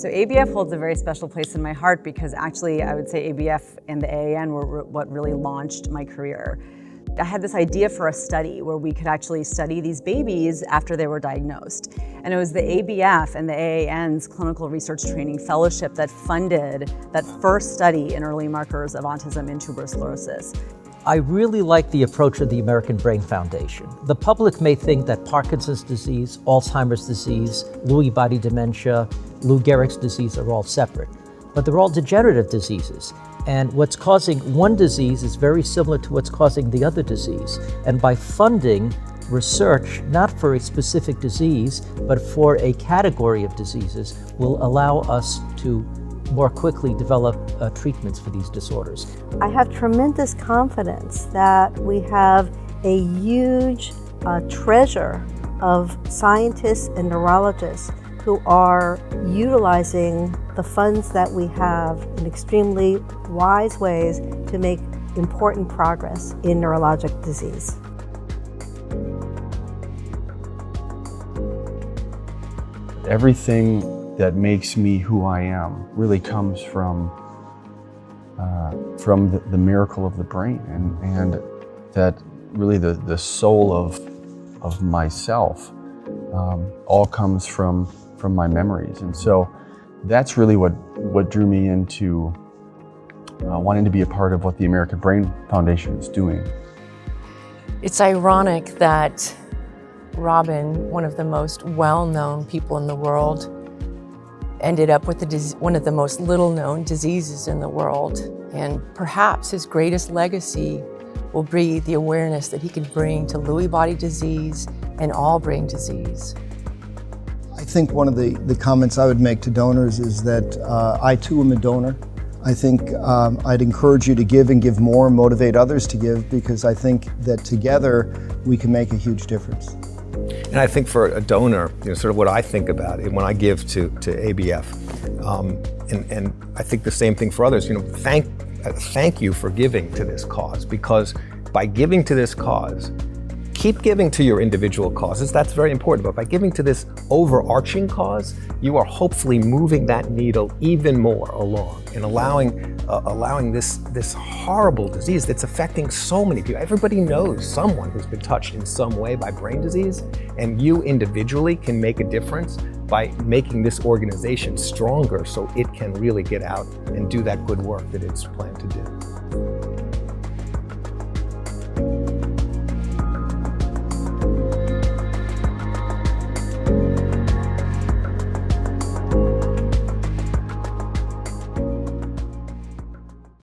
So ABF holds a very special place in my heart because actually I would say ABF and the AAN were what really launched my career. I had this idea for a study where we could actually study these babies after they were diagnosed. And it was the ABF and the AAN's Clinical Research Training Fellowship that funded that first study in early markers of autism in tuberous sclerosis. I really like the approach of the American Brain Foundation. The public may think that Parkinson's disease, Alzheimer's disease, Lewy body dementia, Lou Gehrig's disease are all separate, but they're all degenerative diseases. And what's causing one disease is very similar to what's causing the other disease. And by funding research, not for a specific disease, but for a category of diseases, will allow us to more quickly develop treatments for these disorders. I have tremendous confidence that we have a huge treasure of scientists and neurologists who are utilizing the funds that we have in extremely wise ways to make important progress in neurologic disease. Everything that makes me who I am really comes from the miracle of the brain, and that really the soul of myself all comes from my memories. And so that's really what drew me into wanting to be a part of what the American Brain Foundation is doing. It's ironic that Robin, one of the most well-known people in the world, ended up with one of the most little-known diseases in the world. And perhaps his greatest legacy will be the awareness that he can bring to Lewy body disease and all brain disease. I think one of the comments I would make to donors is that I too am a donor. I think I'd encourage you to give and give more, motivate others to give, because I think that together we can make a huge difference. And I think for a donor, sort of what I think about it when I give to ABF, and I think the same thing for others. Thank you for giving to this cause, because by giving to this cause, keep giving to your individual causes, that's very important, but by giving to this overarching cause, you are hopefully moving that needle even more along and allowing this horrible disease that's affecting so many people. Everybody knows someone who's been touched in some way by brain disease, and you individually can make a difference by making this organization stronger so it can really get out and do that good work that it's planned to do.